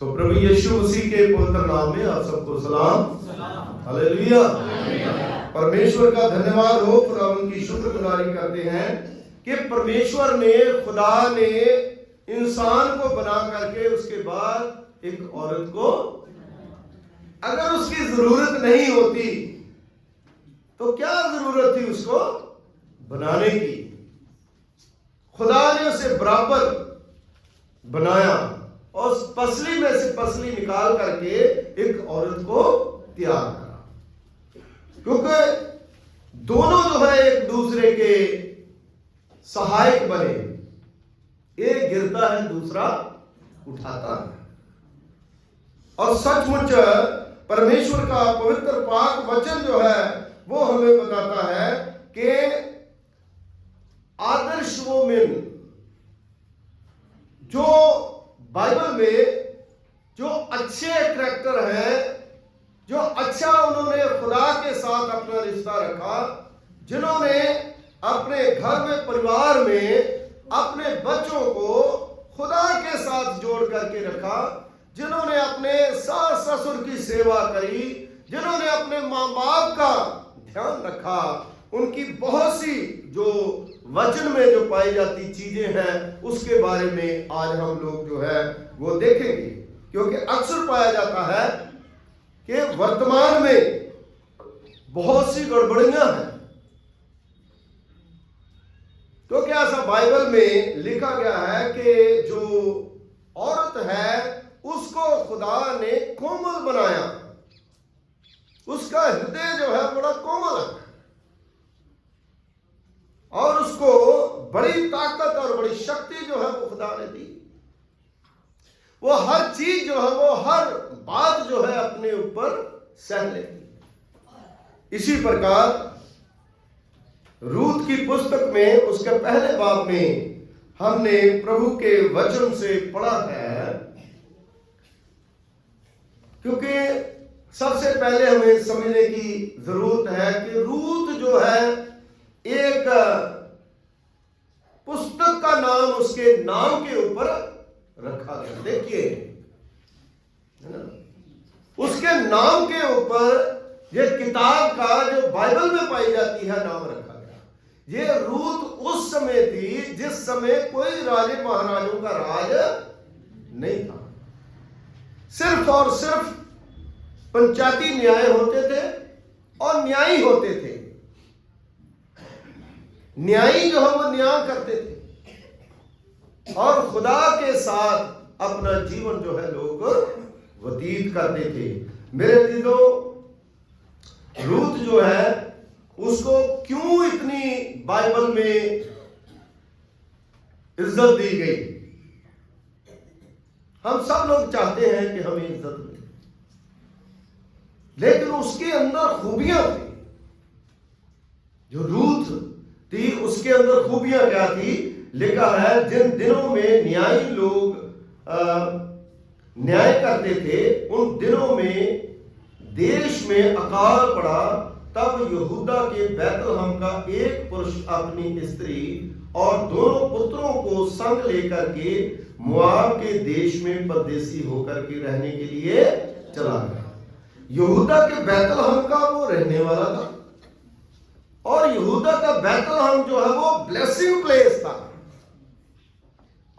तो प्रभु यीशु मसीह के पवित्र नाम में आप सबको सलाम। हालेलुया। परमेश्वर का धन्यवाद हो। खुदावंद की शुक्रगुजारी करते हैं कि परमेश्वर ने, खुदा ने इंसान को बना करके उसके बाद एक औरत को, अगर उसकी जरूरत नहीं होती तो क्या जरूरत थी उसको बनाने की। खुदा ने उसे बराबर बनाया और पसली में से पसली निकाल करके एक औरत को तैयार करा, क्योंकि दोनों जो है एक दूसरे के सहायक बने। एक गिरता है, दूसरा उठाता है। और सचमुच परमेश्वर का पवित्र पाक वचन जो है वो हमें बताता है कि आदर्श मोमिन जो बाइबल में जो अच्छे करैक्टर हैं, जो अच्छा उन्होंने खुदा के साथ अपना रिश्ता रखा, जिन्होंने अपने घर में, परिवार में अपने बच्चों को खुदा के साथ जोड़ करके रखा, जिन्होंने अपने सास ससुर की सेवा करी, जिन्होंने अपने माँ बाप का ध्यान रखा, उनकी बहुत सी जो वचन में जो पाई जाती चीजें हैं उसके बारे में आज हम लोग जो है वो देखेंगे। क्योंकि अक्सर पाया जाता है कि वर्तमान में बहुत सी गड़बड़ियां हैं। तो क्या ऐसा बाइबल में लिखा गया है कि जो औरत है उसको खुदा ने कोमल बनाया, उसका हृदय जो है बड़ा कोमल है और उसको बड़ी ताकत और बड़ी शक्ति जो है वो खुदा ने दी। वो हर चीज जो है, वो हर बात जो है अपने ऊपर सह लेती। इसी प्रकार रूत की पुस्तक में उसके पहले बाब में हमने प्रभु के वचन से पढ़ा है, क्योंकि सबसे पहले हमें समझने की जरूरत है कि रूत जो है एक पुस्तक का नाम उसके नाम के ऊपर रखा गया। देखिए, है ना, उसके नाम के ऊपर यह किताब का जो बाइबल में पाई जाती है नाम रखा गया। ये रूत उस समय थी जिस समय कोई राजे महाराजों का राज नहीं था। सिर्फ और सिर्फ पंचायती न्याय होते थे और न्यायी होते थे। न्यायी जो है वो न्याय करते थे और खुदा के साथ अपना जीवन जो है लोग व्यतीत करते थे। मेरे दीदों, रूत जो है उसको क्यों इतनी बाइबल में इज्जत दी गई? हम सब लोग चाहते हैं कि हमें इज्जत मिले, लेकिन उसके अंदर खूबियां थी। जो रूत थी उसके अंदर खूबियां क्या थी? लिखा है, जिन दिनों में न्यायी लोग न्याय करते थे, उन दिनों में देश में अकाल पड़ा। तब यहूदा के बैतलहम का एक पुरुष अपनी स्त्री और दोनों पुत्रों को संग लेकर के मोआब के देश में परदेसी होकर के रहने के लिए चला गया। यहूदा के बैतलहम का वो रहने वाला था और यहूदा का बैतलहम जो है वो ब्लेसिंग प्लेस था,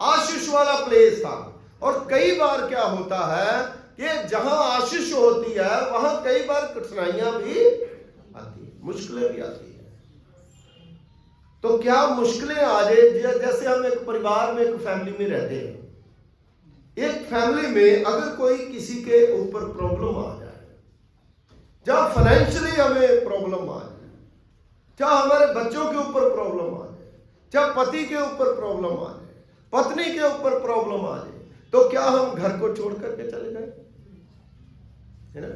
आशीष वाला प्लेस था। और कई बार क्या होता है कि जहां आशीष होती है वहां कई बार कठिनाइयां भी आती है, मुश्किलें भी आती है। तो क्या मुश्किलें आ जाए, जैसे हम एक परिवार में, एक फैमिली में रहते हैं, एक फैमिली में अगर कोई किसी के ऊपर प्रॉब्लम आ जाए, जब फाइनेंशियली हमें प्रॉब्लम आ जाए, चाहे हमारे बच्चों के ऊपर प्रॉब्लम आ जाए, चाहे पति के ऊपर प्रॉब्लम आ जाए, पत्नी के ऊपर प्रॉब्लम आ जाए, तो क्या हम घर को छोड़ करके चले गए? है ना?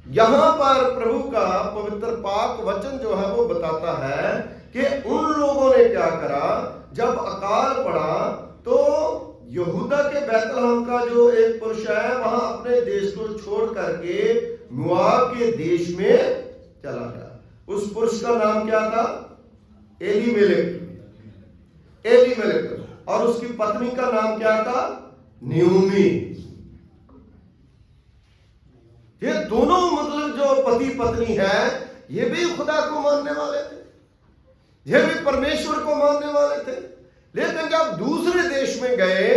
यहां पर प्रभु का पवित्र पाक वचन जो है वो बताता है कि उन लोगों ने क्या करा, जब अकाल पड़ा तो यहूदा के बैतलहम का जो एक पुरुष है वहां अपने देश को छोड़ करके मोआब के देश में चला गया। उस पुरुष का नाम क्या था? एलीमेलेक। और उसकी पत्नी का नाम क्या था? नयोमी। ये दोनों मतलब जो पति पत्नी है ये भी खुदा को मानने वाले थे, ये भी परमेश्वर को मानने वाले थे। लेकिन जब दूसरे देश में गए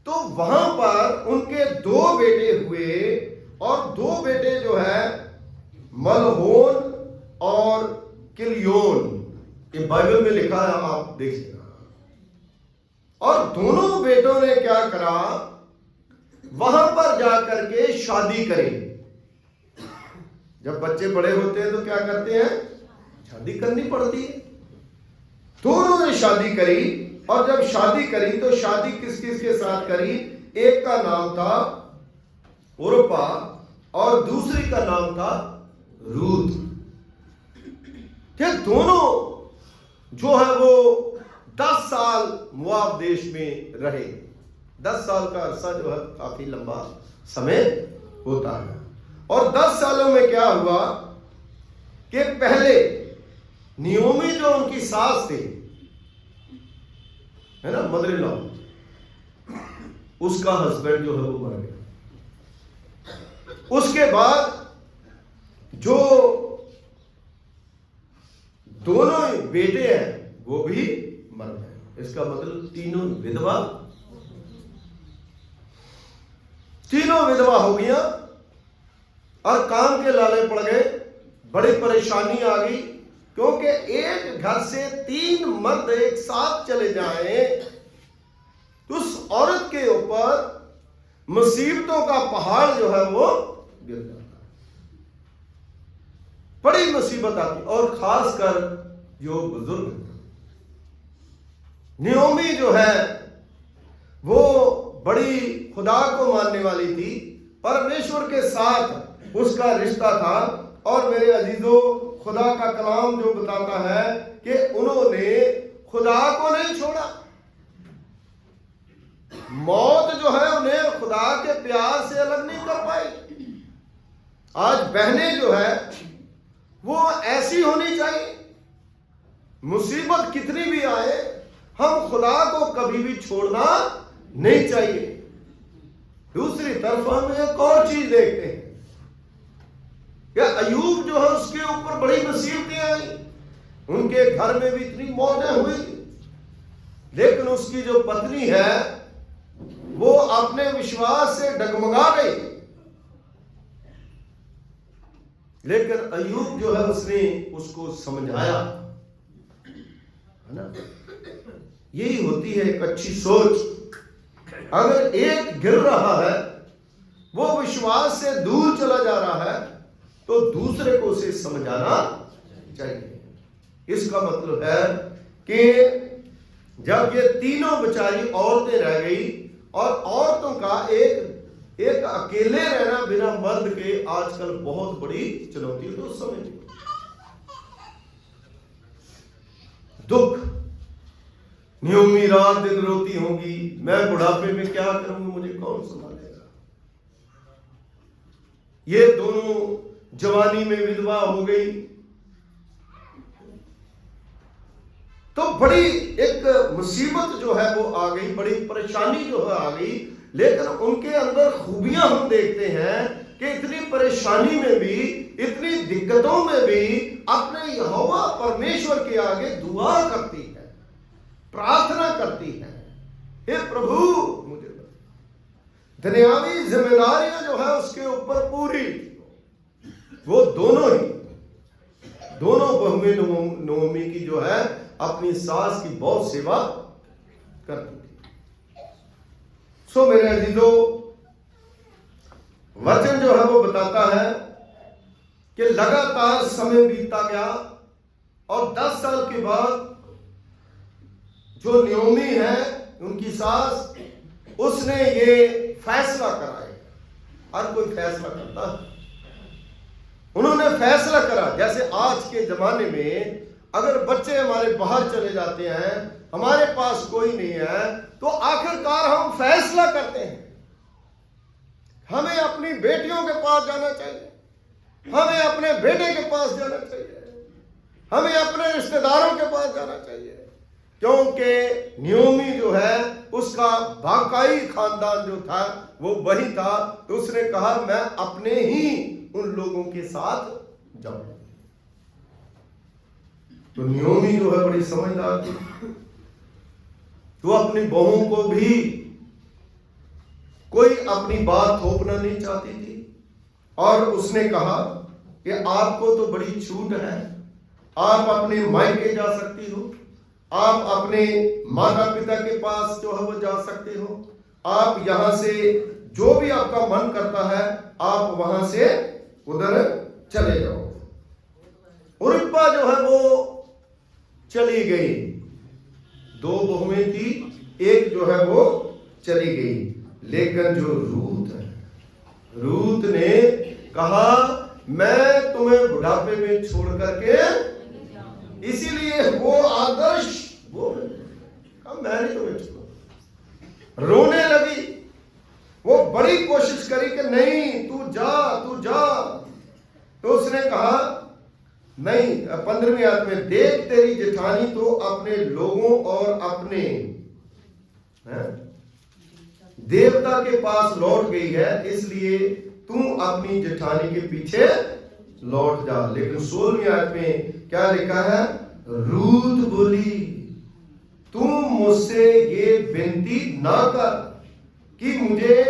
तो वहां पर उनके 2 बेटे हुए, और 2 बेटे जो है मलहोन और किलियोन, ये बाइबल में लिखा है, आप देख लेना। और दोनों बेटों ने क्या करा, वहां पर जाकर के शादी करी। जब बच्चे बड़े होते हैं तो क्या करते हैं, शादी करनी पड़ती है। दोनों ने शादी करी, और जब शादी करी तो शादी किस किस के साथ करी, एक का नाम था उर्पा और दूसरी का नाम था रूत। ये दोनों जो है वो 10 साल मोआब देश में रहे। 10 साल का अरसा जो है काफी लंबा समय होता है। और 10 सालों में क्या हुआ कि पहले नयोमी जो उनकी सास थी, है ना, मदर इन लॉ, उसका हस्बैंड जो है वो मर गया। उसके बाद जो दोनों बेटे हैं वो भी मर गए। इसका मतलब तीनों विधवा हो गया, और काम के लाले पड़ गए। बड़ी परेशानी आ गई, क्योंकि एक घर से 3 मर्द एक साथ चले जाएं तो उस औरत के ऊपर मुसीबतों का पहाड़ जो है वो गिर जाता है। बड़ी मुसीबत आती, और खासकर जो बुजुर्ग, नयोमी जो है वो बड़ी खुदा को मानने वाली थी, परमेश्वर के साथ उसका रिश्ता था। और मेरे अजीजों, खुदा का कलाम जो बताता है कि उन्होंने खुदा को नहीं छोड़ा। मौत जो है उन्हें खुदा के प्यार से अलग नहीं कर पाई। आज बहनें जो है वो ऐसी होनी चाहिए, मुसीबत कितनी भी आए हम खुदा को कभी भी छोड़ना नहीं चाहिए। दूसरी तरफ हम एक और चीज देखते हैं, क्या अयूब जो है उसके ऊपर बड़ी मुसीबतें आई, उनके घर में भी इतनी मौतें हुई, लेकिन उसकी जो पत्नी है वो अपने विश्वास से डगमगा गई। लेकिन अयूब जो है उसने उसको समझाया, है ना। यही होती है एक अच्छी सोच। अगर एक गिर रहा है, वो विश्वास से दूर चला जा रहा है, तो दूसरे को उसे समझाना चाहिए। इसका मतलब है कि जब ये तीनों बेचारी औरतें रह गई, और औरतों का एक अकेले रहना बिना मर्द के आजकल बहुत बड़ी चुनौती है। तो समझ दुख, नयोमी रात दिन रोती होगी, मैं बुढ़ापे में क्या करूंगी, मुझे कौन संभालेगा। ये दोनों जवानी में विधवा हो गई, तो बड़ी एक मुसीबत जो है वो आ गई, बड़ी परेशानी जो है आ गई। लेकिन उनके अंदर खूबियां हम देखते हैं कि इतनी परेशानी में भी, इतनी दिक्कतों में भी अपने यहोवा परमेश्वर के आगे दुआ करती है, प्रार्थना करती है, हे प्रभु मुझे दुनियावी जिम्मेदारियां जो है उसके ऊपर पूरी। वो दोनों बहुएं नयोमी की जो है अपनी सास की बहुत सेवा करती थी। सो मेरे अजीजों, वचन जो है वो बताता है कि लगातार समय बीतता गया, और 10 साल के बाद जो नयोमी है उनकी सास, उसने ये फैसला कराया। हर कोई फैसला करता है। उन्होंने फैसला करा, जैसे आज के जमाने में अगर बच्चे हमारे बाहर चले जाते हैं, हमारे पास कोई नहीं है, तो आखिरकार हम फैसला करते हैं हमें अपनी बेटियों के पास जाना चाहिए, हमें अपने बेटे के पास जाना चाहिए, हमें अपने रिश्तेदारों के पास जाना चाहिए, क्योंकि नियोमी जो है उसका वाकई खानदान जो था वो वही था। तो उसने कहा मैं अपने ही उन लोगों के साथ जाऊं। तो नियोमी जो है बड़ी समझदार थी, तो अपनी बहू को भी कोई अपनी बात थोपना नहीं चाहती थी। और उसने कहा कि आपको तो बड़ी छूट है, आप अपने मायके जा सकती हो, आप अपने माता पिता के पास जो है वो जा सकते हो, आप यहां से जो भी आपका मन करता है आप वहां से उधर चले जाओ। उरिप्पा जो है वो चली गई, दो बहुएं थी, एक जो है वो चली गई, लेकिन जो रूत है, रूत ने कहा मैं तुम्हें बुढ़ापे में छोड़ करके, इसीलिए वो आदर्श वो कहा मैं नहीं तुम्हें छोड़ूंगा। रोने लगी, वो बड़ी कोशिश करी कि नहीं तू जा तू जा। तो उसने कहा नहीं, 15वीं आयत में, देख तेरी जेठानी तो अपने लोगों और अपने देवता के पास लौट गई है, इसलिए तू अपनी जेठानी के पीछे लौट जा। लेकिन 16वीं आयत में क्या लिखा है? रूत बोली तू मुझसे ये विनती ना कर कि मुझे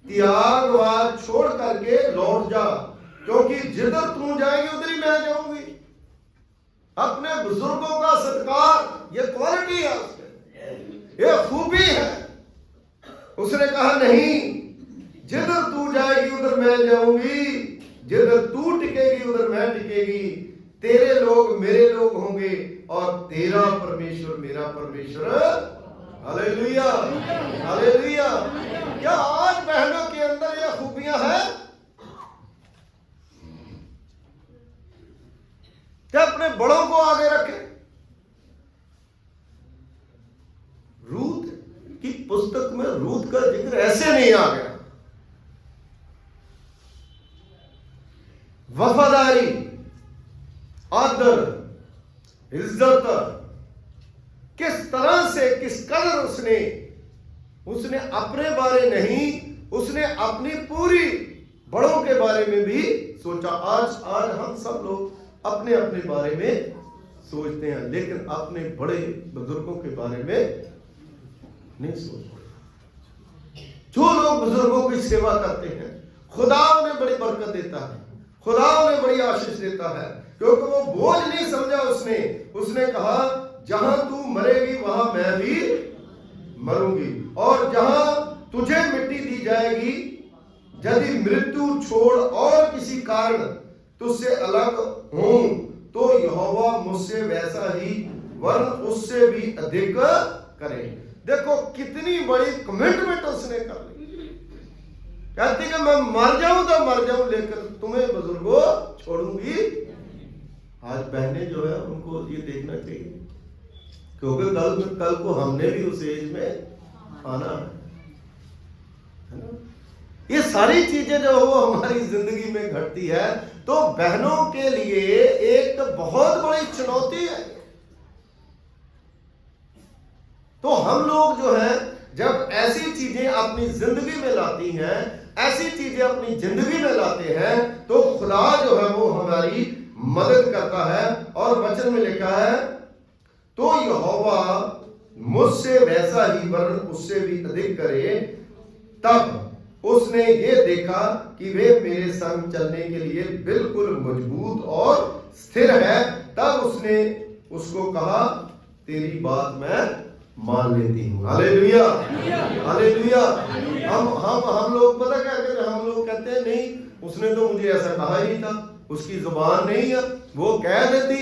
त्यागवाद छोड़ करके लौट जा, क्योंकि जिधर तू जाएगी उधर ही मैं जाऊंगी। अपने बुजुर्गों का सत्कार ये क्वालिटी है, ये खूबी है। उसने कहा नहीं, जिधर तू जाएगी उधर मैं जाऊंगी, जिधर तू टिकेगी उधर मैं टिकेगी, तेरे लोग मेरे लोग होंगे और तेरा परमेश्वर मेरा परमेश्वर। Hallelujah hallelujah. क्या आज बहनों के अंदर यह खूबियां हैं? क्या अपने बड़ों को आगे रखे? रूत की पुस्तक में रूत का जिक्र ऐसे नहीं आ गया। वफादारी, आदर, इज्जत, किस तरह से किस कदर उसने अपने बारे नहीं, उसने अपनी पूरी बड़ों के बारे में भी सोचा। आज हम सब लोग अपने अपने बारे में सोचते हैं, लेकिन अपने बड़े बुजुर्गों के बारे में नहीं सोचते। जो लोग बुजुर्गों की सेवा करते हैं, खुदा उन्हें बड़ी बरकत देता है, खुदा उन्हें बड़ी आशीष देता है, क्योंकि वो बोझ नहीं समझा। उसने कहा जहां तू मरेगी वहां मैं भी मरूंगी, और जहां तुझे मिट्टी दी जाएगी, यदि मृत्यु छोड़ और किसी कारण तुझसे अलग हूं तो यहोवा मुझसे वैसा ही वरन उससे भी अधिक करे। देखो कितनी बड़ी कमिटमेंट उसने कर ली। कहती कि मैं मर जाऊं तो मर जाऊं, लेकिन तुम्हें बुजुर्गों छोड़ूंगी। आज बहनें जो है उनको ये देखना चाहिए, क्योंकि कल को हमने भी उस एज में आना है ना। ये सारी चीजें जो वो हमारी जिंदगी में घटती है, तो बहनों के लिए एक बहुत बड़ी चुनौती है। तो हम लोग जो है जब ऐसी चीजें अपनी जिंदगी में लाती हैं, ऐसी चीजें अपनी जिंदगी में लाते हैं, तो खुदा जो है वो हमारी मदद करता है। और वचन में लिखा है तो यहोवा मुझसे वैसा ही वरन उससे भी अधिक करे। तब उसने ये देखा कि वे मेरे संग चलने के लिए बिल्कुल मजबूत और स्थिर है। तब उसने उसको कहा तेरी बात मैं मान लेती हूँ। Hallelujah hallelujah. हम लोग पता क्या कहते हैं? हम लोग कहते हैं नहीं, उसने तो मुझे ऐसा कहा ही नहीं था, उसकी जुबान नहीं है, वो कह देती।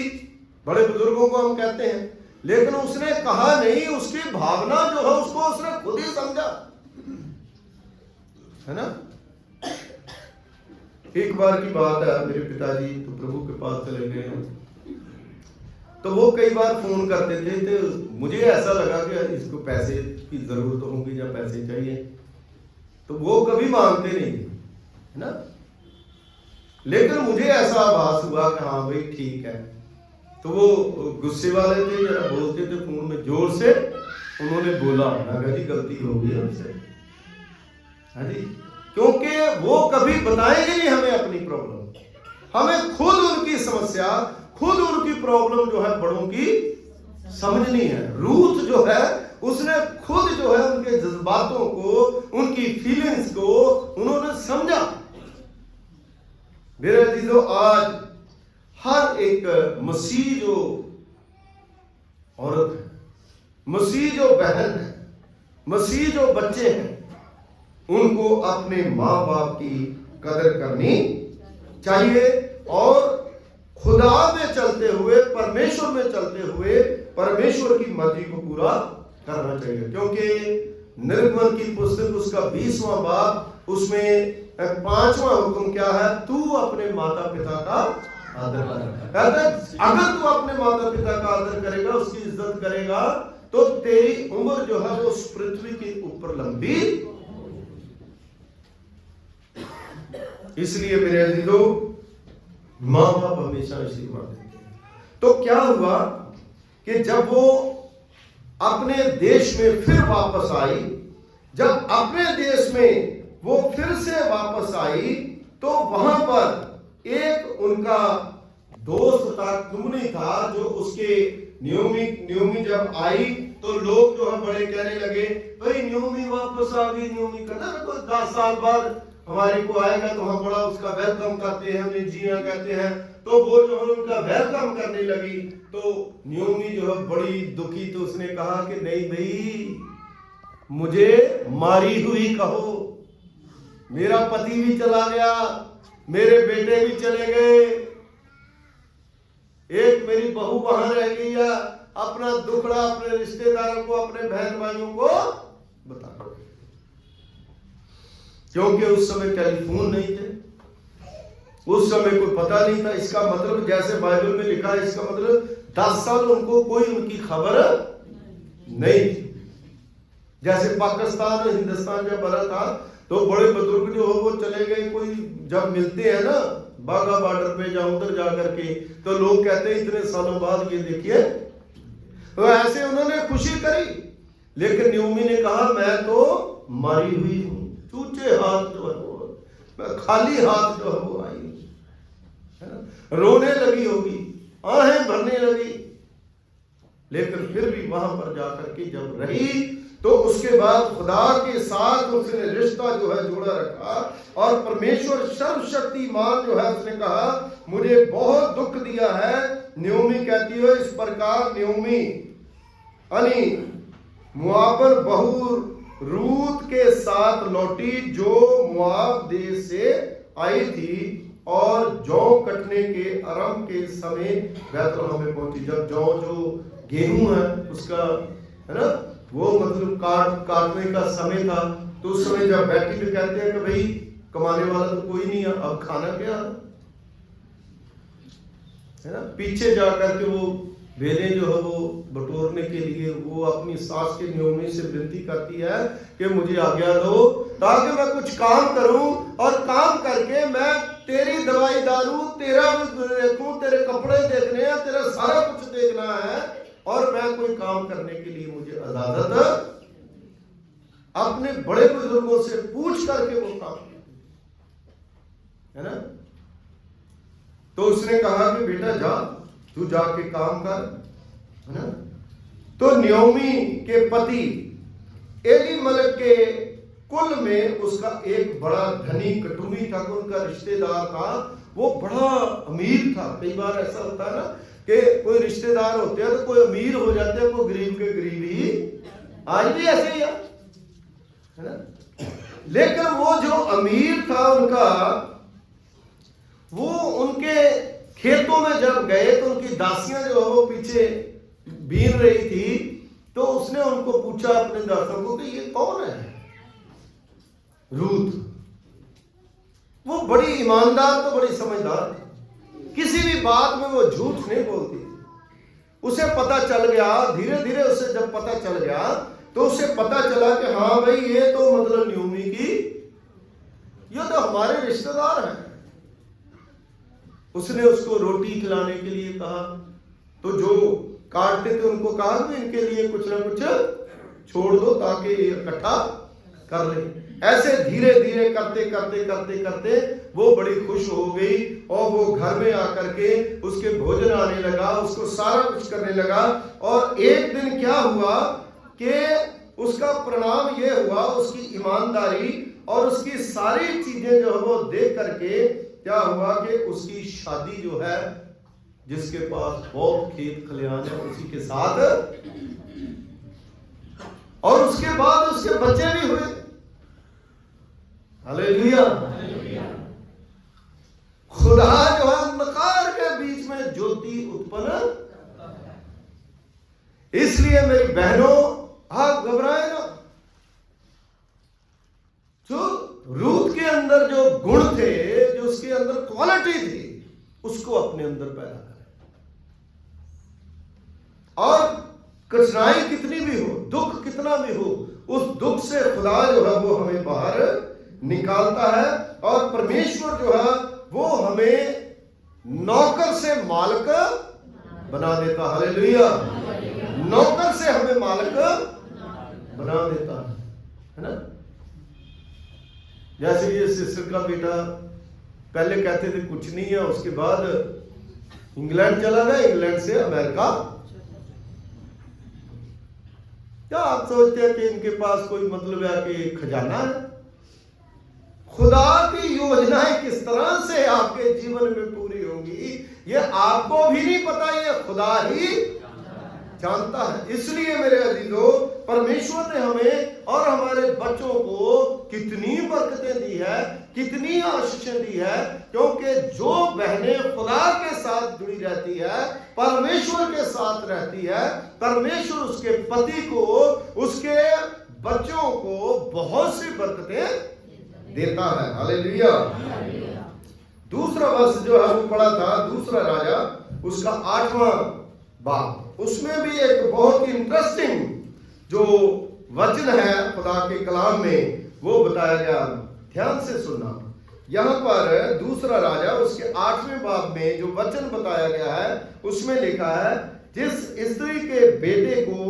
बड़े बुजुर्गों को हम कहते हैं, लेकिन उसने कहा नहीं, उसकी भावना जो है उसको उसने खुद ही समझा, है ना। एक बार की बात है, मेरे पिताजी तो प्रभु के पास चले गए हैं, तो वो कई बार फोन करते थे, तो मुझे ऐसा लगा कि इसको पैसे की जरूरत होगी या पैसे चाहिए, तो वो कभी मांगते नहीं, है ना। लेकिन मुझे ऐसा आभास हुआ कि हाँ भाई ठीक है, तो वो गुस्से वाले थे, जरा बोलते थे फोन में जोर से, उन्होंने बोला, मैं कहा जी गलती हो गई हमसे। हाँ जी, क्योंकि वो कभी बताएंगे नहीं हमें अपनी प्रॉब्लम, हमें खुद उनकी समस्या, खुद उनकी प्रॉब्लम जो है बड़ों की समझनी है। रूथ जो है उसने खुद जो है उनके जज्बातों को, उनकी फीलिंग्स को उन्होंने समझा। मेरे अजीजों, आज हर एक मसीह जो औरत है, मसीह जो बहन है, मसीह जो बच्चे हैं, उनको अपने माँ बाप की कदर करनी चाहिए और खुदा में चलते हुए, परमेश्वर में चलते हुए परमेश्वर की मर्जी को पूरा करना चाहिए। क्योंकि निर्गमन की पुस्तक उसका 20वां बाब, उसमें 5वां हुक्म क्या है? तू अपने माता पिता का आदर कर। अगर तू अपने माता पिता का आदर करेगा, उसकी इज्जत करेगा, तो तेरी उम्र जो है वो उस पृथ्वी के ऊपर लंबी। इसलिए मेरे अजीजों, माँ बाप हमेशा आशीर्वाद देते हैं। तो क्या हुआ कि जब वो अपने देश में फिर वापस आई, जब अपने देश में वो फिर से वापस आई, तो वहां पर एक उनका दोस्त था, कुमनी था, जो उसके न्योमी जब आई तो लोग जो है बड़े कहने लगे, भाई न्योमी वापस आ गई, न्योमी का ना कोई 10 साल बाद हमारे को आएगा तो हम बड़ा उसका वेलकम करते हैं, उन्हें जिया कहते हैं। तो वो जो है उनका वेलकम करने लगी, तो न्योमी जो है बड़ी दुखी, तो उसने कहा कि नहीं भाई, मुझे मारी हुई कहो, मेरा पति भी चला गया, मेरे बेटे भी चले गए, एक मेरी बहू वहां रह गई है, अपना दुखड़ा अपने रिश्तेदारों को, अपने बहन भाइयों को बता। क्योंकि उस समय टेलीफोन नहीं थे, उस समय कोई पता नहीं था। इसका मतलब जैसे बाइबल में लिखा है, इसका मतलब 10 साल उनको कोई उनकी खबर नहीं थी। जैसे पाकिस्तान और हिंदुस्तान जब बना था तो बड़े बुजुर्ग जो हो वो चले गए, कोई जब मिलते हैं ना बाघा बॉर्डर पे या उधर जाकर के, तो लोग कहते हैं इतने सालों बाद ये देखिए। तो ऐसे उन्होंने खुशी करी, लेकिन न्योमी ने कहा मैं तो मरी हुई हूं, चूचे हाथ जो है वो, मैं खाली हाथ जो है वो आई है ना। रोने लगी होगी, आहें भरने लगी, लेकिन फिर भी वहां पर जाकर के जब रही, तो उसके बाद खुदा के साथ उसने रिश्ता जो है जोड़ा रखा। और परमेश्वर सर्वशक्तिमान जो है, उसने कहा मुझे बहुत दुख दिया है। न्योमी कहती है इस प्रकार, न्योमी अनी मुआबन बहू रूत के साथ लौटी, जो मुआब देश से आई थी, और जौ कटने के आरंभ के समय बैतलहम में पहुंची। जब जौ जो गेहूं है उसका है ना, वो मतलब काटने का समय था, तो उस समय जब बैठी तो कहते हैं कि भाई कमाने वाला तो कोई नहीं है, अब खाना क्या है ना। पीछे जाकर के वो बेलें जो है वो बटोरने के लिए वो अपनी सास के न्योमी से विनती करती है कि मुझे आज्ञा दो ताकि मैं कुछ काम करूं, और काम करके मैं तेरी दवाई दारू, तेरा देखूं, तेरे कपड़े देखने हैं, तेरा सारा कुछ देखना है, और मैं कोई काम करने के लिए मुझे इजाजत। अपने बड़े बुजुर्गों से पूछ करके वो काम है ना। तो उसने कहा कि बेटा जा, तू जाके काम कर, है ना। तो न्योमी के पति एलीमलेक के कुल में उसका एक बड़ा धनी कुटुंबी था, उनका रिश्तेदार था, वो बड़ा अमीर था। कई बार ऐसा होता है ना कि कोई रिश्तेदार होते हैं तो कोई अमीर हो जाते हैं, कोई गरीब के गरीब ही, आज भी ऐसे ही है ना। लेकिन वो जो अमीर था उनका, वो उनके खेतों में जब गए तो उनकी दासियां जो है वो पीछे बीन रही थी, तो उसने उनको पूछा अपने दासों को कि ये कौन है? रूथ। वो बड़ी ईमानदार तो बड़ी समझदार थी, किसी भी बात में वो झूठ नहीं बोलती थी। उसे पता चल गया, धीरे धीरे उसे जब पता चल गया तो उसे पता चला कि हाँ भाई ये तो मतलब न्योमी की, ये तो हमारे रिश्तेदार हैं। उसने उसको रोटी खिलाने के लिए कहा, तो जो काटते थे उनको कहा कि इनके लिए कुछ ना कुछ छोड़ दो ताकि ये इकट्ठा कर ले। ऐसे धीरे धीरे करते करते करते करते वो बड़ी खुश हो गई और वो घर में आकर के उसके भोजन आने लगा, उसको सारा कुछ करने लगा। और एक दिन क्या हुआ कि उसका परिणाम ये हुआ, उसकी ईमानदारी और उसकी सारी चीजें जो है वो देख करके क्या हुआ कि उसकी शादी जो है, जिसके पास बहुत खेत खलिहान है, उसी के साथ, और उसके बाद उसके बच्चे भी हुए। हालेलुया। खुदा जो है अंधकार के बीच में ज्योति उत्पन्न। इसलिए मेरी बहनों, आप घबराए ना। जो रूत के अंदर जो गुण थे, जो उसके अंदर क्वालिटी थी, उसको अपने अंदर पैदा करें। और कठिनाई कितनी भी हो, दुख कितना भी हो, उस दुख से खुदा जो है वो हमें बाहर निकालता है। और परमेश्वर जो है वो हमें नौकर से मालिक बना देता। हालेलुया। नौकर से हमें मालिक बना देता है ना। जैसे ये सिस्टर का बेटा पहले कहते थे कुछ नहीं है, उसके बाद इंग्लैंड चला गया, इंग्लैंड से अमेरिका। क्या आप सोचते हैं कि इनके पास कोई मतलब है कि खजाना है? खुदा की योजनाएं किस तरह से आपके जीवन में पूरी होंगी ये आपको भी नहीं पता, ये खुदा ही जानता है। इसलिए मेरे अजीजों, परमेश्वर ने हमें और हमारे बच्चों को कितनी बरकतें दी है, कितनी आशीषें दी है, क्योंकि जो बहनें खुदा के साथ जुड़ी रहती है, परमेश्वर के साथ रहती है, परमेश्वर उसके पति को, उसके बच्चों को बहुत सी बरकतें देता है। हालेलुया। दूसरा वर्ष जो है वो पढ़ा था, दूसरा राजा उसका 8वां बाब, उसमें भी एक बहुत ही इंटरेस्टिंग जो वचन है खुदा के कलाम में वो बताया गया। ध्यान से सुनना। यहां पर दूसरा राजा उसके 8वें बाब में जो वचन बताया गया है उसमें लिखा है, जिस स्त्री के बेटे को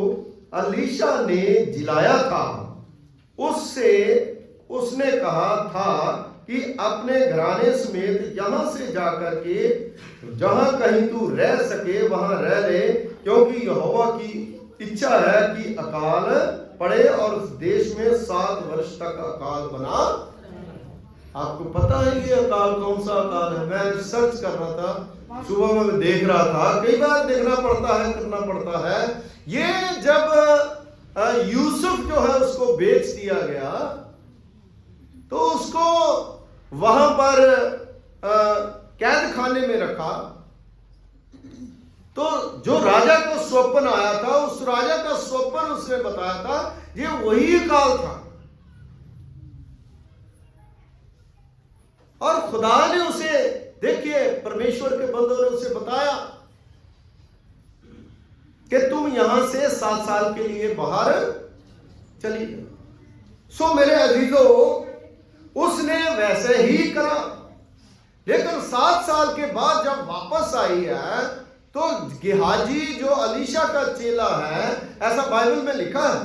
अलीशा ने जिलाया था उससे उसने कहा था कि अपने घराने समेत यहां से जाकर के जहां कहीं तू रह सके वहां रह ले, क्योंकि यहोवा की इच्छा है कि अकाल पड़े और उस देश में 7 वर्ष तक अकाल बना। आपको पता है ये अकाल कौन सा अकाल है? मैं रिसर्च कर रहा था, सुबह में देख रहा था, कई बार देखना पड़ता है, करना पड़ता है। ये जब यूसुफ जो है उसको बेच दिया गया तो उसको वहां पर कैद खाने में रखा, तो जो राजा को स्वप्न आया था उस राजा का स्वप्न उसने बताया था, ये वही काल था। और खुदा ने उसे, देखिए परमेश्वर के बंदों ने उसे बताया कि तुम यहां से 7 साल के लिए बाहर चली जाओ। सो मेरे अजीजों, उसने वैसे ही करा, लेकिन 7 साल के बाद जब वापस आई है तो गेहाजी जो अलीशा का चेला है, ऐसा बाइबल में लिखा है,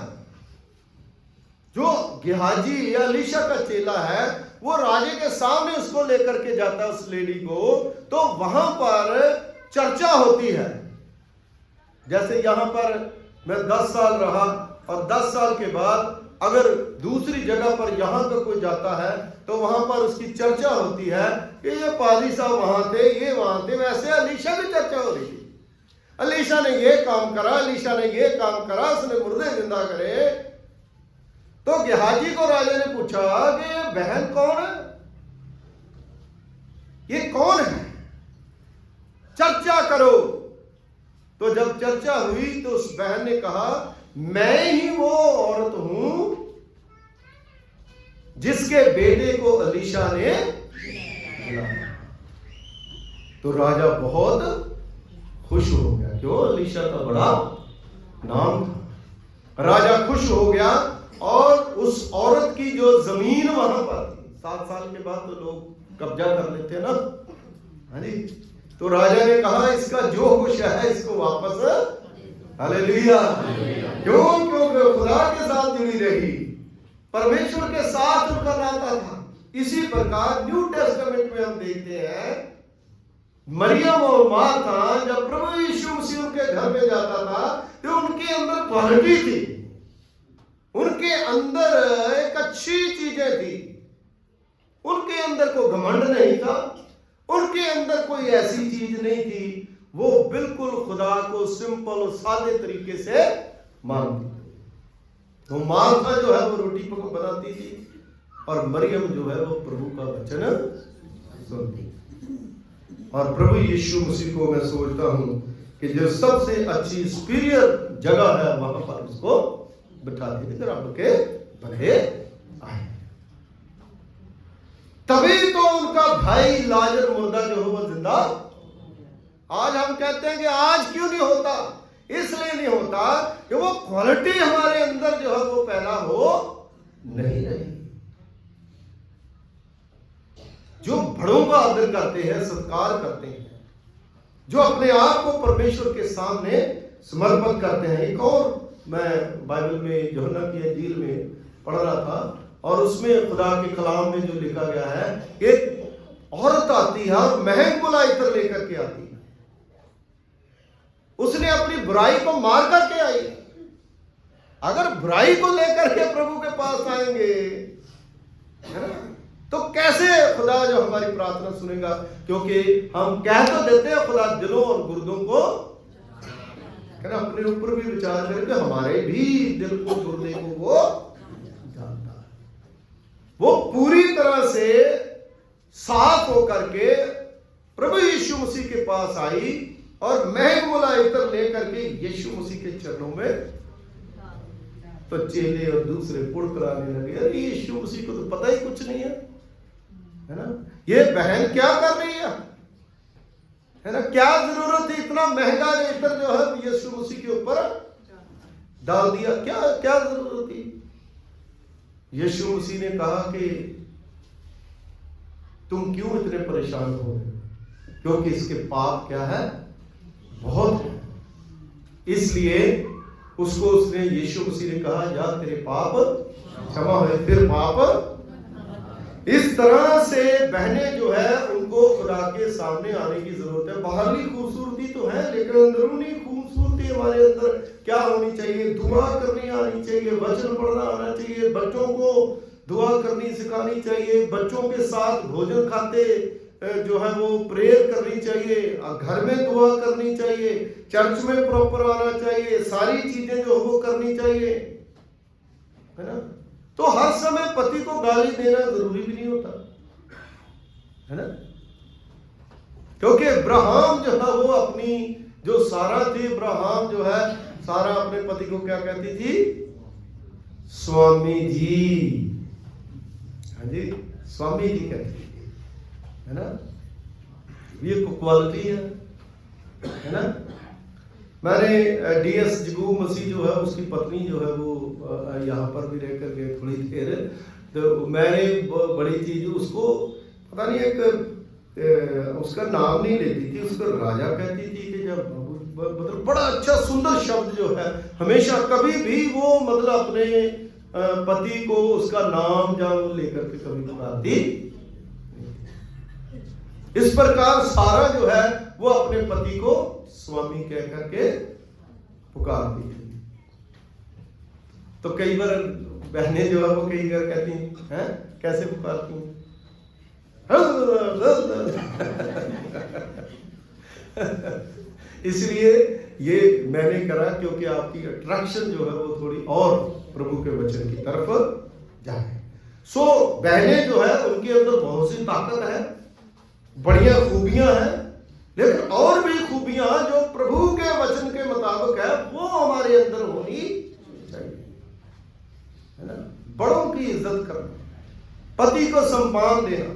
जो गेहाजी या अलीशा का चेला है वो राजे के सामने उसको लेकर के जाता है उस लेडी को, तो वहां पर चर्चा होती है। जैसे यहां पर मैं 10 साल रहा और 10 साल के बाद अगर दूसरी जगह पर यहां का कोई जाता है तो वहां पर उसकी चर्चा होती है कि ये पादरी साहब वहां थे, ये वहां थे। वैसे अलीशा की चर्चा हो रही थी, अलीशा ने ये काम करा, अलीशा ने ये काम करा, उसने मुर्दे जिंदा करे। तो गेहाजी को राजा ने पूछा कि ये बहन कौन है, ये कौन है, चर्चा करो। तो जब चर्चा हुई तो उस बहन ने कहा, मैं ही वो औरत हूं जिसके बेटे को अलीशा ने जिलाया। तो राजा बहुत खुश हो गया, क्यों? अलीशा का बड़ा नाम था। राजा खुश हो गया और उस औरत की जो जमीन वहां पर थी, 7 साल के बाद तो लोग कब्जा कर लेते हैं ना, हाँ जी, तो राजा ने कहा इसका जो कुछ है इसको वापस, हालेलुया। क्यों? क्योंकि खुदा के साथ जुड़ी रही, परमेश्वर के साथ उनका नाता था। इसी प्रकार न्यू टेस्टामेंट में हम देखते हैं मरियम और मार्था जब प्रभु यीशु मसीह उनके घर में जाता था तो उनके अंदर क्वालिटी थी, उनके अंदर एक अच्छी चीजें थी, उनके अंदर कोई घमंड नहीं था, उनके अंदर कोई ऐसी चीज नहीं थी। वो बिल्कुल खुदा को सिंपल और सादे तरीके से मानती थी। तो मार्था जो है वो रोटी बनाती थी और मरियम जो है वो प्रभु का वचन सुनती। और प्रभु यीशु मसीह को मैं सोचता हूं कि जो सबसे अच्छी सुपीरियर जगह है वहां पर उसको बिठाते थे रब के बने आए। तभी तो उनका भाई लाजर मुर्दा जो है वो जिंदा। आज हम कहते हैं कि आज क्यों नहीं होता, इसलिए नहीं होता कि वो क्वालिटी हमारे अंदर जो है वो पैदा हो नहीं रही। जो बड़ों का आदर करते हैं, सत्कार करते हैं, जो अपने आप को परमेश्वर के सामने समर्पित करते हैं। एक और मैं बाइबल में यूहन्ना की इंजील में पढ़ रहा था और उसमें खुदा के कलाम में जो लिखा गया है, एक औरत आती है और महंगुला इत्र लेकर के आती है। उसने अपनी बुराई को मार करके आई। अगर बुराई को लेकर के प्रभु के पास आएंगे, है ना, तो कैसे खुदा जो हमारी प्रार्थना सुनेगा? क्योंकि हम कह तो देते हैं खुदा दिलों और गुर्दों को, है ना, अपने ऊपर भी विचार करें कि हमारे भी दिल को गुर्दे को वो जानता है। वो पूरी तरह से साफ होकर के प्रभु यीशु मसीह के पास आई और महंगुला इत्र लेकर के यीशु मसीह के चरणों में। तो चेले और दूसरे पुड़कराने लगे, अरे यीशु मसीह को तो पता ही कुछ नहीं है ना, ये बहन क्या कर रही है ना, क्या जरूरत है इतना महंगा इत्र जो है यीशु मसीह के ऊपर डाल दिया, क्या क्या जरूरत थी? यीशु मसीह ने कहा कि तुम क्यों इतने परेशान हो, क्योंकि इसके पाप क्या है, बहुत है। इसलिए उसको उसने यीशु मसीह ने कहा जा तेरे पाप क्षमा हुए, फिर पाप। इस तरह से बहनें जो है उनको खुदा के सामने आने की जरूरत है। बाहरी खूबसूरती तो है लेकिन अंदरूनी खूबसूरती हमारे अंदर क्या होनी चाहिए? दुआ करनी आनी चाहिए, वचन पढ़ना आना चाहिए, बच्चों को दुआ करनी सिखानी चाहिए, बच्चों के साथ भोजन खाते जो है वो प्रेयर करनी चाहिए, घर में दुआ करनी चाहिए, चर्च में प्रॉपर आना चाहिए, सारी चीजें जो वो करनी चाहिए, है ना। तो हर समय पति को गाली देना जरूरी भी नहीं होता, है ना, क्योंकि अब्राहम जो है वो अपनी जो सारा थी, अब्राहम जो है सारा अपने पति को क्या कहती थी? स्वामी जी। हाँ जी, स्वामी जी कहती थी, है ना। ये क्वालिटी है ना। मैंने डीएस जगू मसीह जो है उसकी पत्नी जो है वो यहाँ पर भी रह कर गए थोड़ी देर, तो मैंने बड़ी चीज उसको पता नहीं एक उसका नाम नहीं लेती थी, उसको राजा कहती थी कि जब मतलब बड़ा अच्छा सुंदर शब्द जो है, हमेशा कभी भी वो मतलब अपने पति को उसका नाम जान लेकर के कभी पुकारती। इस प्रकार सारा जो है वो अपने पति को स्वामी कह करके पुकारती थी। तो कई बार बहनें जो है वो कई बार कहती हैं कैसे पुकारती हैं? इसलिए ये मैंने करा क्योंकि आपकी अट्रैक्शन जो है वो थोड़ी और प्रभु के वचन की तरफ जाए। सो बहनें जो है उनके अंदर बहुत सी ताकत है, बढ़िया खूबियां हैं, लेकिन और भी खूबियां जो प्रभु के वचन के मुताबिक है वो हमारे अंदर होनी चाहिए, है ना। बड़ों की इज्जत करना, पति को सम्मान देना,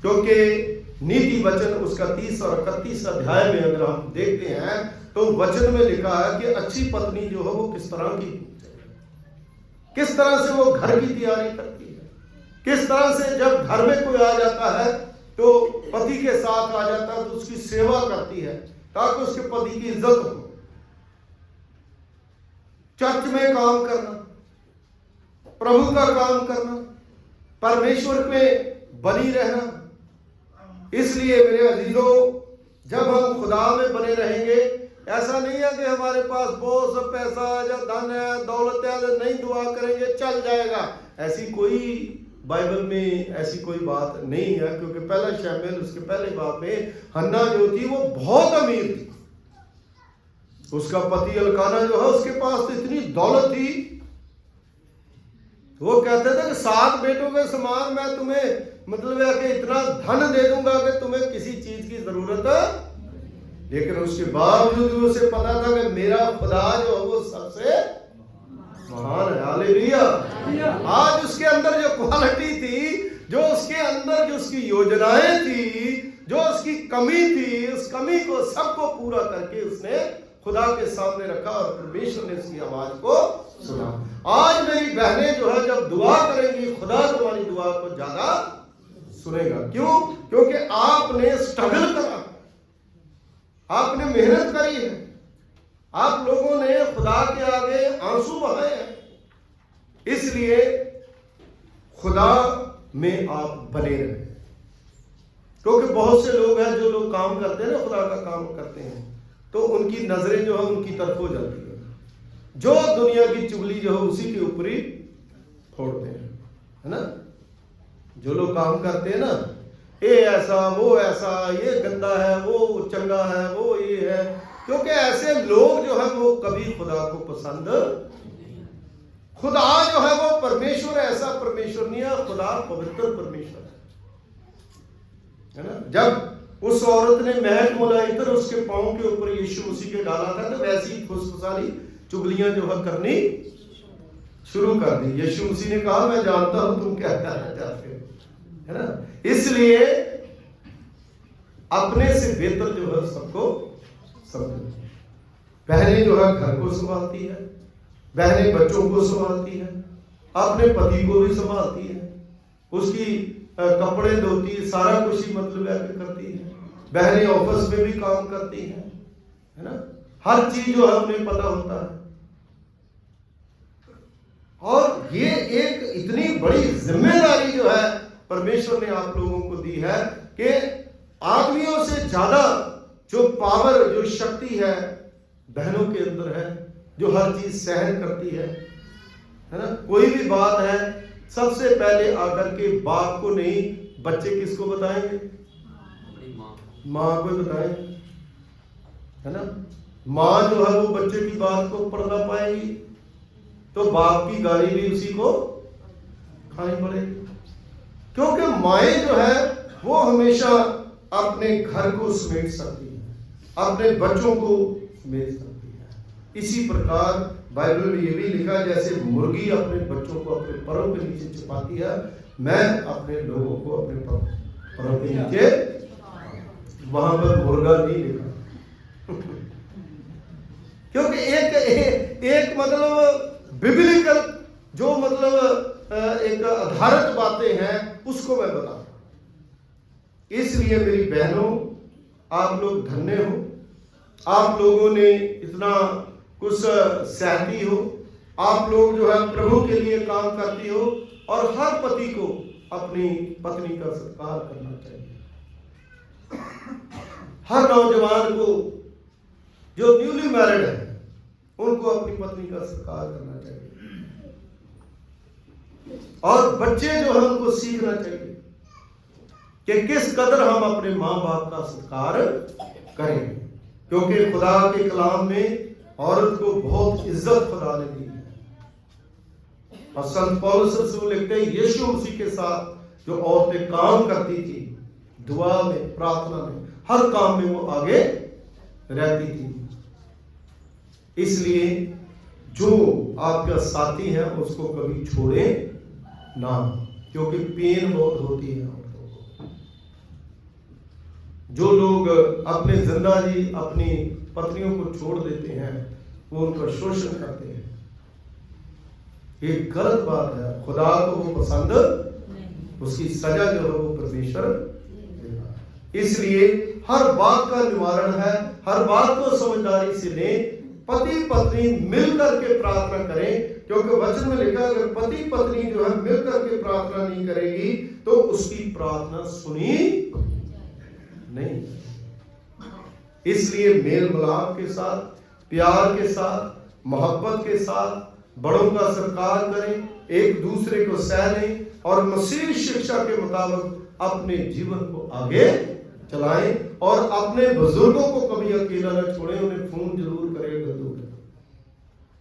क्योंकि नीति वचन उसका 30 और 31 अध्याय में अगर हम देखते हैं तो वचन में लिखा है कि अच्छी पत्नी जो है वो किस तरह की, किस तरह से वो घर की तैयारी करती है, किस तरह से जब घर में कोई आ जाता है तो पति के साथ आ जाता है तो उसकी सेवा करती है ताकि उसके पति की इज्जत हो। चर्च में काम करना, प्रभु का काम करना, परमेश्वर में बनी रहना। इसलिए मेरे अजीजों, जब हम खुदा में बने रहेंगे, ऐसा नहीं है कि हमारे पास बहुत सा पैसा है, धन है, दौलत है, नहीं दुआ करेंगे चल जाएगा। ऐसी कोई बाइबल में ऐसी कोई बात नहीं है, क्योंकि पहला शमूएल उसके पहले बाब में हन्ना जो थी वो बहुत अमीर थी। उसका पति एल्काना जो है उसके पास तो इतनी दौलत थी, वो कहते थे कि 7 बेटों के समान मैं तुम्हें मतलब है कि इतना धन दे दूंगा कि तुम्हें किसी चीज की जरूरत। लेकिन उसके बावजूद उसे पता था कि मेरा खुदा जो है वो सबसे महान है। हालेलुया। आज उसके अंदर जो क्वालिटी थी, जो उसके अंदर जो उसकी योजनाएं थी, जो उसकी कमी थी, उस कमी को सबको पूरा करके उसने खुदा के सामने रखा और परमेश्वर ने उसकी आवाज को सुना। आज मेरी बहनें जो है जब दुआ करेंगी, खुदा तुम्हारी दुआ को ज्यादा सुनेगा। क्यों? क्योंकि आपने स्ट्रगल करा, आपने मेहनत करी है, आप लोगों ने खुदा के आगे आंसू बहाए हैं, इसलिए खुदा में आप बने रहे। क्योंकि बहुत से लोग हैं जो लोग काम करते हैं ना, खुदा का काम करते हैं, तो उनकी नजरें जो है उनकी तरफ हो जाती है, जो दुनिया की चुगली जो है उसी के ऊपर ही फोड़ते हैं, है ना। जो लोग काम करते हैं ना, ये ऐसा वो ऐसा, ये गंदा है, वो चंगा है, वो ये है, क्योंकि ऐसे लोग जो है वो कभी खुदा को पसंद। खुदा जो है वो परमेश्वर ऐसा परमेश्वर नहीं है, खुदा पवित्र परमेश्वर है ना। जब उस औरत ने महक मोला इतर उसके पांव के ऊपर यीशु मसीह के डाला था, तो वैसी खुशखुशाली चुगलियां जो है करनी शुरू कर दी। यीशु मसीह ने कहा मैं जानता हूं तुम क्या कहना चाहते हो, है ना। इसलिए अपने से बेहतर जो है सबको समझो। बहनें जो है घर को संभालती है, बहनें बच्चों को संभालती है, अपने पति को भी संभालती है, उसकी कपड़े धोती है, सारा कुछ ही मतलब है करती है। बहनें ऑफिस में भी काम करती हैं, है ना। हर चीज जो है उन्हें पता होता है। और ये एक इतनी बड़ी जिम्मेदारी जो है परमेश्वर ने आप लोगों को दी है कि आदमियों से ज्यादा जो पावर, जो शक्ति है बहनों के अंदर है, जो हर चीज सहन करती है ना। कोई भी बात है सबसे पहले आकर के बाप को नहीं, बच्चे किसको बताएंगे? माँ को बताएंगे, है ना। माँ जो है वो बच्चे की बात को पर्दा पाएगी, तो बाप की गाली भी उसी को खानी पड़ेगी। क्योंकि माएँ जो है वो हमेशा अपने घर को समेट सकती है, अपने बच्चों को समेट सकती है। इसी प्रकार बाइबल में ये भी लिखा है, जैसे मुर्गी अपने बच्चों को अपने परों के नीचे छिपाती है, मैं अपने लोगों को अपने परों के नीचे। वहां पर मुर्गा नहीं लिखा क्योंकि एक मतलब बिब्लिकल जो मतलब एक आधारित बातें हैं उसको मैं बताता हूं। इसलिए मेरी बहनों, आप लोग धन्य हो, आप लोगों ने इतना कुछ सहती हो, आप लोग जो है प्रभु के लिए काम करती हो, और हर पति को अपनी पत्नी का सत्कार करना चाहिए। हर नौजवान को जो न्यूली मैरिड है उनको अपनी पत्नी का सत्कार करना चाहिए, और बच्चे जो है उनको सीखना चाहिए कि किस कदर हम अपने माँ बाप का सत्कार करें। क्योंकि खुदा के कलाम में औरत को बहुत इज्जत खुदा ने दी है। और संत पौलुस रसूल लिखते हैं, यीशु मसीह के साथ जो औरतें काम करती थी, दुआ में, प्रार्थना में, हर काम में वो आगे रहती थी। इसलिए जो आपका साथी है उसको कभी छोड़े ना, क्योंकि पेन बहुत होती है औरतों को। जो लोग अपने जिंदगी अपनी पत्नियों को छोड़ देते हैं, वो उनका शोषण करते हैं, ये गलत बात है। खुदा को वो पसंद, उसकी सजा जो है वो परमेश्वर। इसलिए हर बात का निवारण है, हर बात को समझदारी से लें। पति पत्नी मिलकर के प्रार्थना करें, क्योंकि वचन में लिखा अगर पति पत्नी जो है मिलकर के प्रार्थना नहीं करेगी तो उसकी प्रार्थना सुनी नहीं। इसलिए मेल मिलाप के साथ, प्यार के साथ, मोहब्बत के साथ बड़ों का सत्कार करें, एक दूसरे को सहलें और मसीह शिक्षा के मुताबिक अपने जीवन को आगे चलाएं और अपने बुजुर्गों को कभी अकेला न छोड़ें। उन्हें फोन जरूर करें,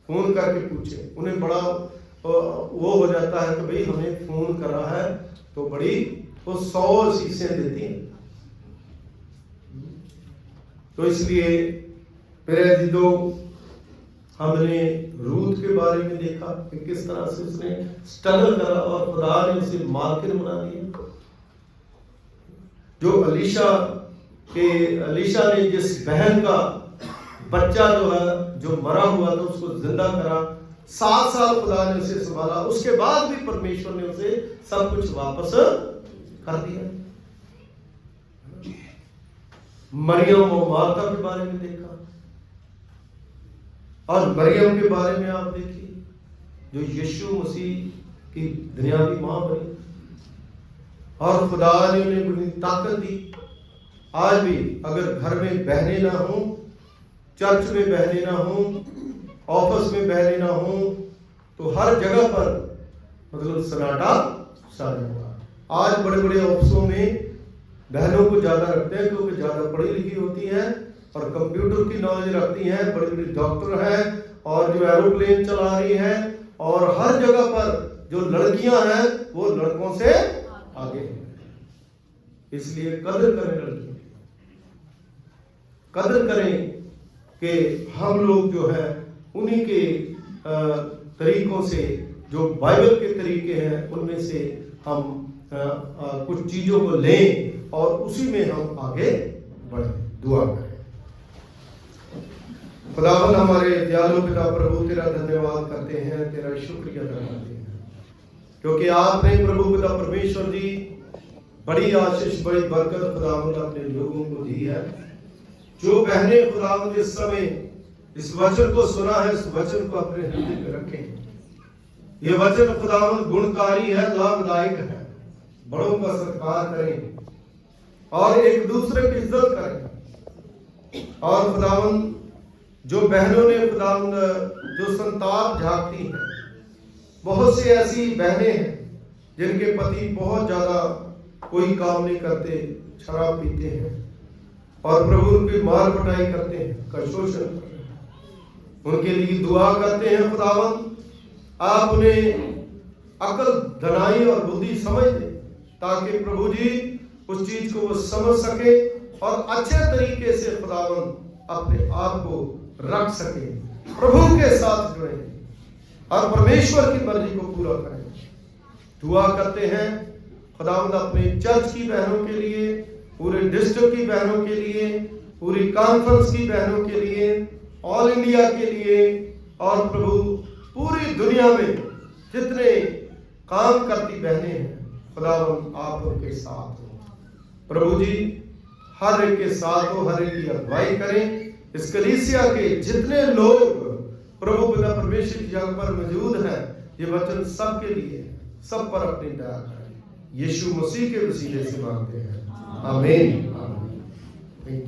फोन करके पूछें। उन्हें बड़ा वो हो जाता है कि भाई हमें फोन करा है तो बड़ी वो 100 शीशें देती हैं। तो इसलिए मेरे अजीजों, हमने रूथ के बारे में देखा कि किस तरह से उसने स्ट्रगल करा और खुदा ने उसे मालकिन बना दिया। जो अलीशा ने जिस बहन का बच्चा जो है जो मरा हुआ था उसको जिंदा करा, 7 साल खुदा ने उसे संभाला, उसके बाद भी परमेश्वर ने उसे सब कुछ वापस कर दिया। मरियम और मार्था के बारे में देखा, और मरियम के बारे में आप देखिए जो यीशु मसीह की दुनियावी मां बनी और खुदा ने उन्हें बड़ी ताकत दी। आज भी अगर घर में बहनें ना हो, चर्च में बहनें ना हो, ऑफिस में बहनें ना हो, तो हर जगह पर मतलब सन्नाटा छाया हुआ। आज बड़े बड़े ऑफिसों में बहनों को ज्यादा रखते हैं क्योंकि ज्यादा पढ़ी लिखी होती हैं और कंप्यूटर की नॉलेज रखती हैं, बड़ी बड़ी डॉक्टर हैं और जो एरोप्लेन चला रही हैं, और हर जगह पर जो लड़कियां हैं वो लड़कों से आगे हैं। इसलिए कदर करें, लड़कियों की कदर करें कि हम लोग जो है उन्हीं के तरीकों से, जो बाइबल के तरीके हैं उनमें से हम कुछ चीजों को लें और उसी में हम आगे बढ़ें। दुआ करें। खुदावंद हमारे दयालु पिता प्रभु, तेरा धन्यवाद करते हैं, तेरा शुक्रिया अदा करते हैं, क्योंकि आपने प्रभु पिता परमेश्वर जी बड़ी आशीष, बड़ी बरकत खुदावंद अपने लोगों को दी है। जो बहनें खुदावंद इस समय इस वचन को सुना है, इस वचन को अपने हृदय में रखें। ये वचन खुदावंद गुणकारी है, लाभदायक है। बड़ों का सत्कार करें और एक दूसरे की इज्जत करें। और खुदावंद जो बहनों ने खुदावंद जो संताप झांकती हैं, बहुत सी ऐसी बहनें हैं जिनके पति बहुत ज्यादा कोई काम नहीं करते, शराब पीते हैं और प्रभु उनकी मार पिटाई करते हैं, का शोषण करते हैं। उनके लिए दुआ करते हैं खुदावंद आप उन्हें अकल, धनाई और बुद्धि समझ दें, ताकि प्रभु जी उस चीज को वो समझ सके और अच्छे तरीके से खुदावंद अपने आप को रख सके, प्रभु के साथ जुड़े और परमेश्वर की मर्जी को पूरा करें। दुआ करते हैं खुदावंद अपने चर्च की बहनों के लिए, पूरे डिस्ट्रिक्ट की बहनों के लिए, पूरी कॉन्फ्रेंस की बहनों के लिए, ऑल इंडिया के लिए, और प्रभु पूरी दुनिया में जितने काम करती बहनें हैं खुदावंद आप उनके साथ हो। प्रभु जी हर एक के साथ हो, हर एक की अगुवाई करें। इस कलीसिया के जितने लोग प्रभु पिता परमेश्वर की जगह पर मौजूद हैं, ये वचन सबके लिए, सब पर अपनी दया करें। यीशु मसीह के वसीले से मांगते हैं, आमीन।